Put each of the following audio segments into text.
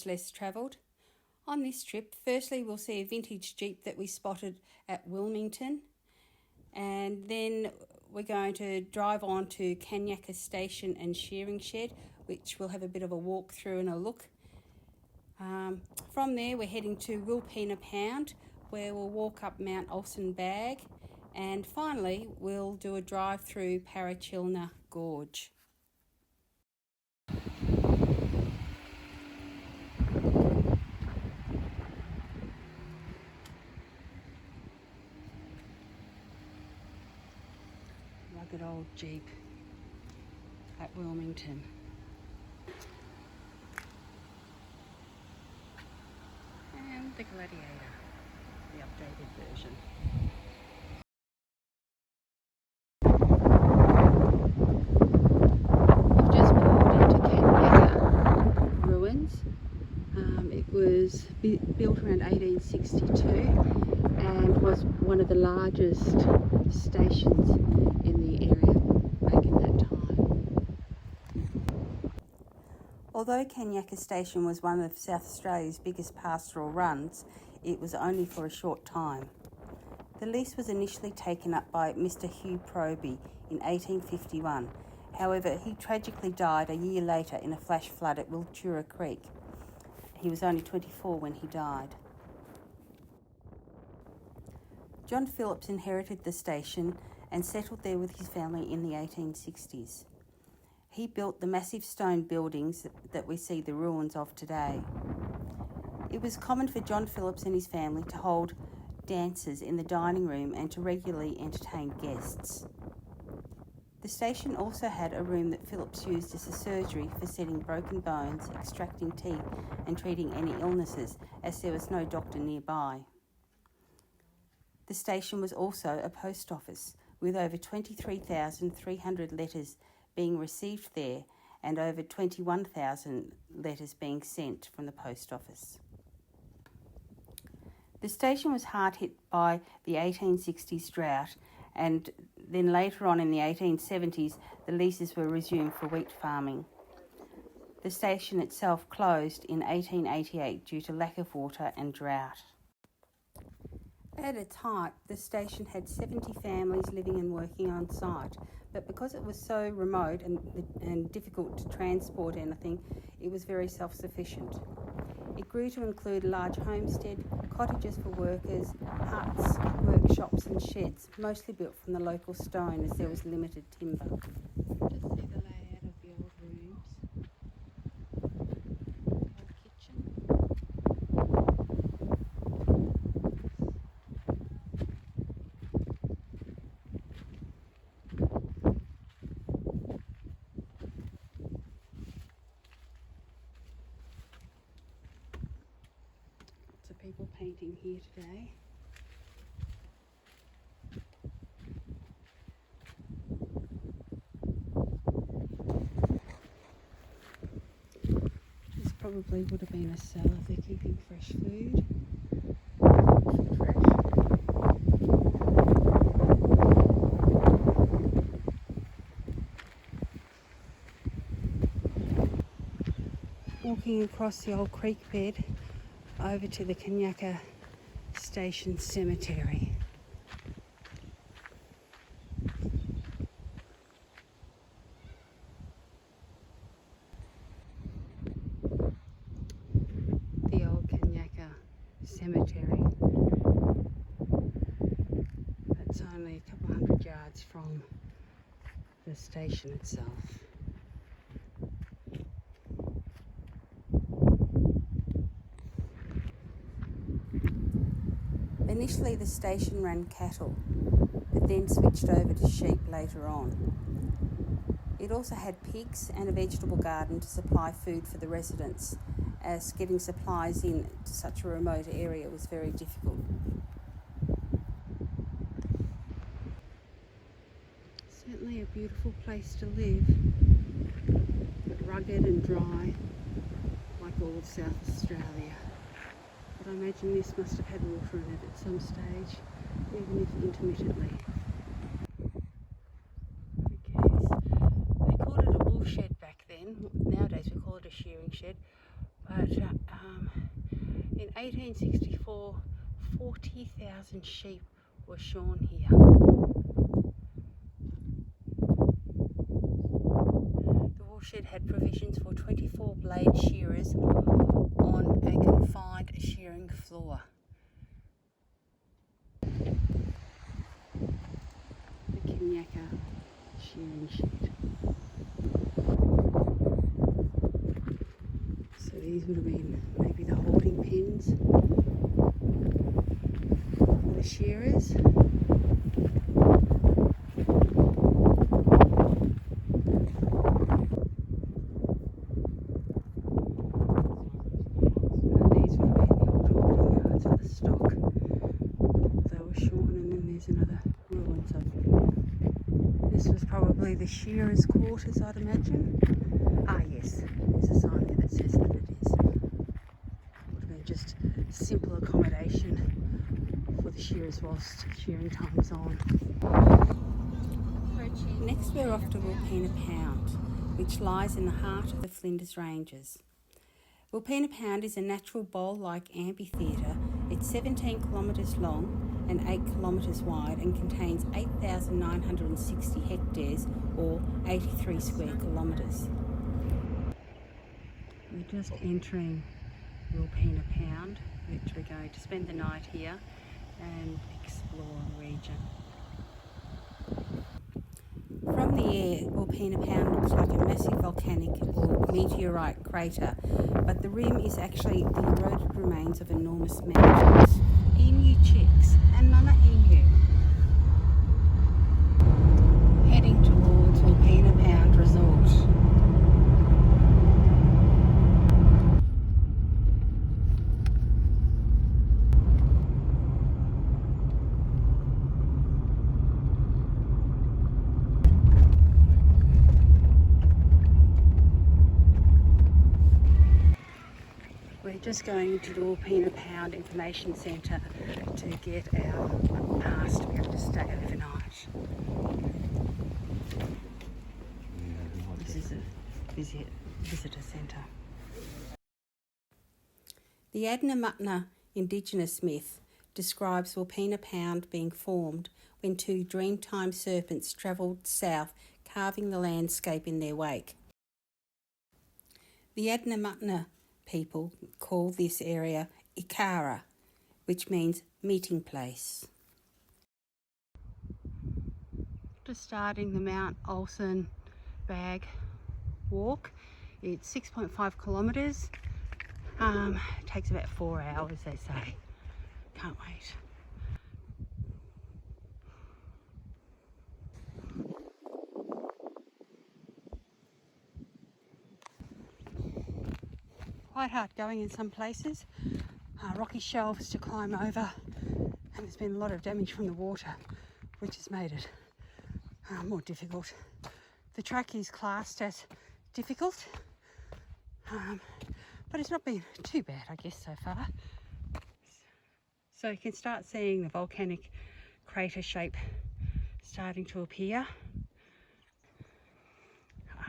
roads less travelled. On this trip, firstly we'll see a vintage Jeep that we spotted at Wilmington, and then we're going to drive on to Kanyaka Station and Shearing Shed, which we'll have a bit of a walk through and a look. From there we're heading to Wilpena Pound, where we'll walk up Mount Ohlssen Bagge, and finally we'll do a drive through Parachilna Gorge. Rugged old Jeep at Wilmington. And the Gladiator, the updated version. We've just pulled into Kanyaka ruins. It was built around 1862 and was one of the largest stations in the area back in that time. Although Kanyaka Station was one of South Australia's biggest pastoral runs, it was only for a short time. The lease was initially taken up by Mr. Hugh Proby in 1851. However, he tragically died a year later in a flash flood at Wilpena Creek. He was only 24 when he died. John Phillips inherited the station and settled there with his family in the 1860s. He built the massive stone buildings that we see the ruins of today. It was common for John Phillips and his family to hold dances in the dining room and to regularly entertain guests. The station also had a room that Phillips used as a surgery for setting broken bones, extracting teeth and treating any illnesses, as there was no doctor nearby. The station was also a post office, with over 23,300 letters being received there and over 21,000 letters being sent from the post office. The station was hard hit by the 1860s drought, and then later on in the 1870s the leases were resumed for wheat farming. The station itself closed in 1888 due to lack of water and drought. At its height, the station had 70 families living and working on site, but because it was so remote and difficult to transport anything, it was very self-sufficient. It grew to include a large homestead, cottages for workers, huts, workshops and sheds, mostly built from the local stone as there was limited timber. Just see the layout of the old rooms. Old kitchen. Lots of people painting here today. Probably would have been a cellar. They're keeping fresh food. Walking across the old creek bed over to the Kanyaka Station cemetery. Cemetery. That's only a couple hundred yards from the station itself. Initially the station ran cattle, but then switched over to sheep later on. It also had pigs and a vegetable garden to supply food for the residents, as getting supplies in to such a remote area was very difficult. Certainly a beautiful place to live, but rugged and dry, like all of South Australia. But I imagine this must have had water in it at some stage, even if intermittently. They called it a wool shed back then. Nowadays we call it a shearing shed. But In 1864, 40,000 sheep were shorn here. The woolshed had provisions for 24 blade shearers on a confined shearing floor. The Kanyaka shearing shed. So these would have been maybe the holding pens for the shearers. The shearers' quarters, I'd imagine. Ah yes, there's a sign there that says that it is. Would have been just simple accommodation for the shearers whilst shearing time was on. Next we're off to Wilpena Pound, which lies in the heart of the Flinders Ranges. Wilpena Pound is a natural bowl-like amphitheatre. It's 17 kilometres long and 8 kilometres wide and contains 8,960 hectares or 83 square kilometres. We're just entering Wilpena Pound, which we're going to spend the night here and explore the region. From the air, Wilpena Pound looks like a massive volcanic or meteorite crater, but the rim is actually the eroded remains of enormous mountains. Emu chicks and Mama Emu. Heading towards Wilpena Pound Resort. We're just going into the Wilpena Pound Information Centre to get our pass to be able to stay overnight. This is a visitor centre. The Adnyamathanha Indigenous myth describes Wilpena Pound being formed when two Dreamtime serpents travelled south, carving the landscape in their wake. The Adnyamathanha people call this area Ikara, which means meeting place. Just starting the Mount Ohlssen Bagge walk. It's 6.5 kilometres. It takes about 4 hours, they say. Can't wait. Quite hard going in some places. Rocky shelves to climb over, and there's been a lot of damage from the water, which has made it more difficult. The track is classed as difficult, but it's not been too bad, I guess, so far. So you can start seeing the volcanic crater shape starting to appear.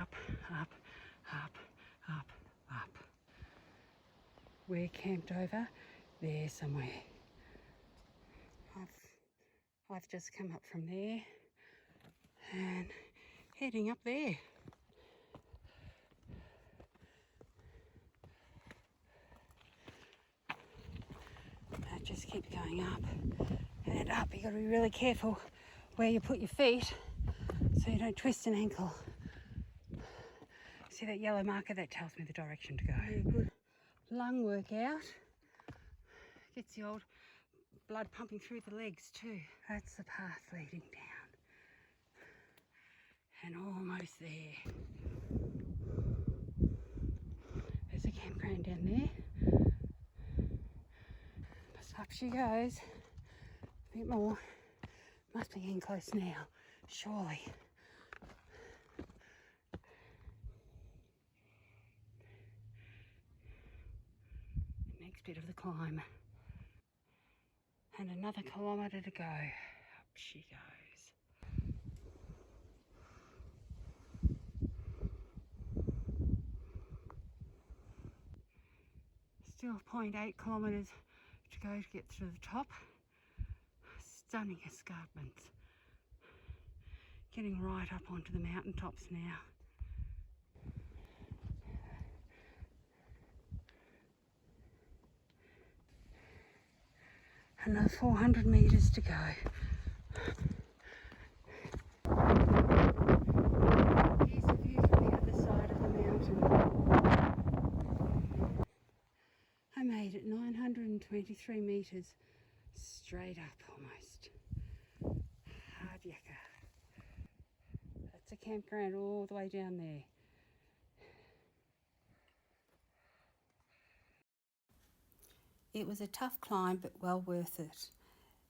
Up, up, up, up, up. We're camped over there somewhere. I've just come up from there and heading up there. Now just keep going up and up. You've got to be really careful where you put your feet so you don't twist an ankle. See that yellow marker? That tells me the direction to go. Yeah, good lung workout. Gets the old blood pumping through the legs too. That's the path leading down. And almost there. There's a campground down there. Up she goes. A bit more. Must be getting close now, surely. Next bit of the climb. And another kilometre to go. Up she goes. Still 0.8 kilometres to go to get to the top. Stunning escarpments. Getting right up onto the mountaintops now. Another 400 metres to go. Here's a view from the other side of the mountain. I made it 923 metres straight up almost. Hard yakka. That's a campground all the way down there. It was a tough climb, but well worth it.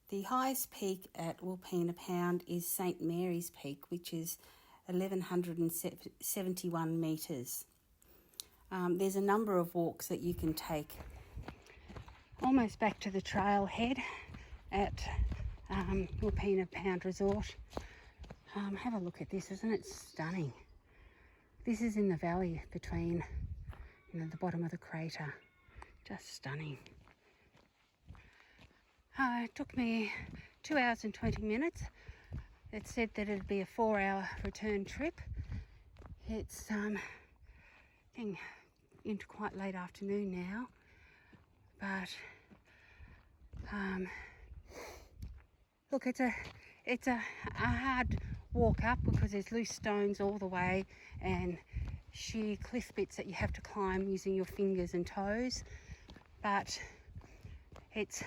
The highest peak at Wilpena Pound is St Mary's Peak, which is 1,171 metres. There's a number of walks that you can take. Almost back to the trailhead at Wilpena Pound Resort. Have a look at this, isn't it stunning? This is in the valley between, the bottom of the crater. Just stunning. It took me 2 hours and 20 minutes. It said that it'd be a 4-hour return trip. It's getting into quite late afternoon now, but look, it's a hard walk up because there's loose stones all the way and sheer cliff bits that you have to climb using your fingers and toes, but it's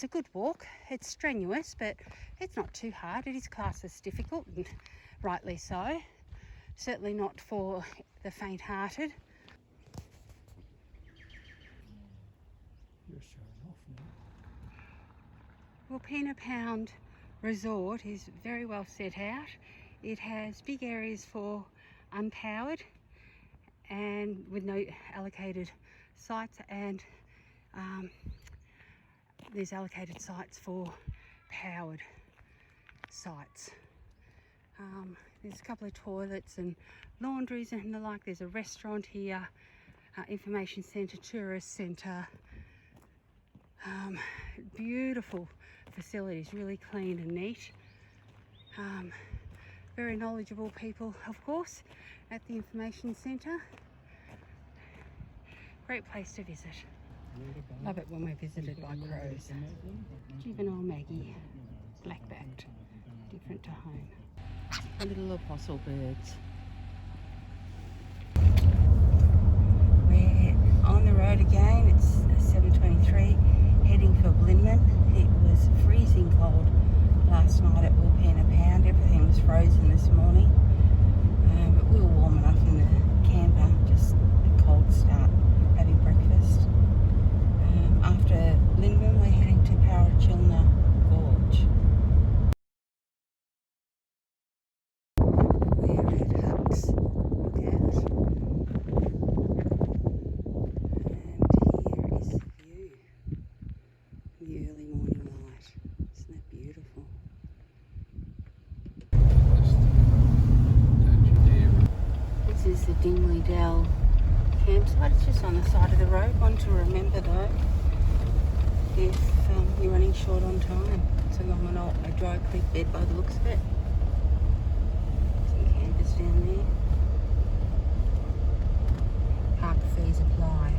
a good walk. It's strenuous, but it's not too hard. It is classed as difficult, and rightly so. Certainly not for the faint-hearted. You're showing off now. Wilpena Pound Resort is very well set out. It has big areas for unpowered and with no allocated sites, and there's allocated sites for powered sites. There's a couple of toilets and laundries and the like. There's a restaurant here, information centre, tourist centre. Beautiful facilities, really clean and neat. Very knowledgeable people, of course, at the information centre. Great place to visit. Love it when we're visited by crows. Juvenile Maggie, black-backed, different to home. Little apostle birds. We're on the road again. It's 7:23, heading for Blinman. It was freezing cold last night at Wilpena Pound. Everything was frozen this morning, but we were warm enough in the camper. Just a cold start having breakfast. After Blinman, we're heading to Parachilna Gorge. We're at Huck's Lookout. And here is the view. The early morning light. Isn't that beautiful? This is the Dingley Dell campsite. It's just on the side of the road. One to remember though, if you're running short on time. It's along a dry creek bed by the looks of it. Some campers down there. Park fees apply.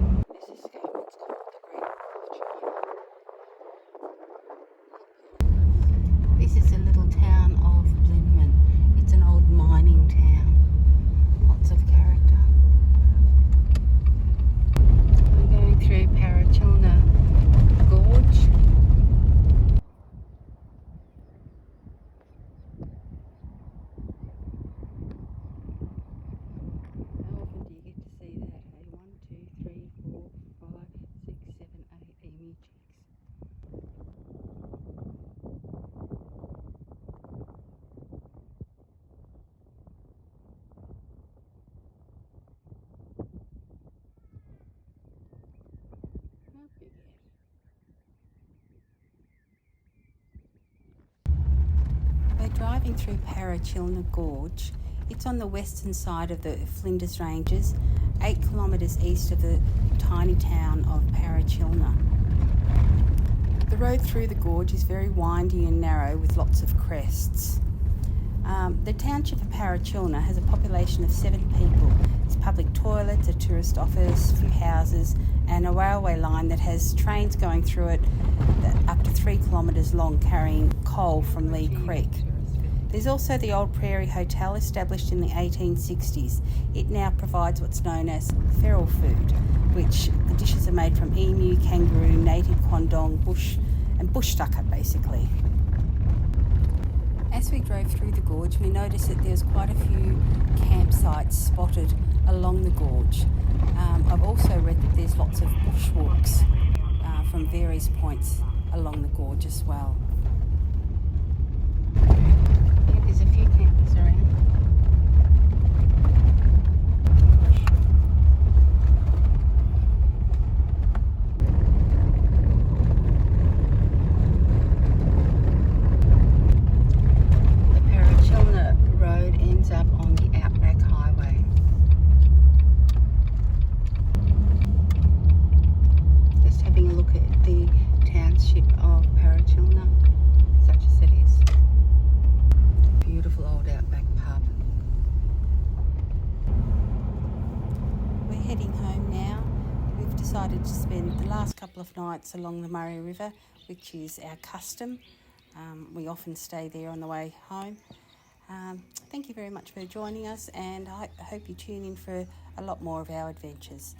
This escarpment's called the Great Parachilna. This is a little town of Blinman. It's an old mining town. Lots of character. We're going through Parachilna Gorge. Driving through Parachilna Gorge, it's on the western side of the Flinders Ranges, 8 kilometres east of the tiny town of Parachilna. The road through the gorge is very windy and narrow with lots of crests. The township of Parachilna has a population of 7 people. There's public toilets, a tourist office, a few houses and a railway line that has trains going through it up to 3 kilometres long carrying coal from Lee Creek. There's also the Old Prairie Hotel established in the 1860s. It now provides what's known as feral food, which the dishes are made from emu, kangaroo, native quandong, bush tucker basically. As we drove through the gorge, we noticed that there's quite a few campsites spotted along the gorge. I've also read that there's lots of bushwalks from various points along the gorge as well. Yeah, there's a few campers around. Up on the Outback Highway. Just having a look at the township of Parachilna, such as it is. Beautiful old Outback pub. We're heading home now. We've decided to spend the last couple of nights along the Murray River, which is our custom. We often stay there on the way home. Thank you very much for joining us, and I hope you tune in for a lot more of our adventures.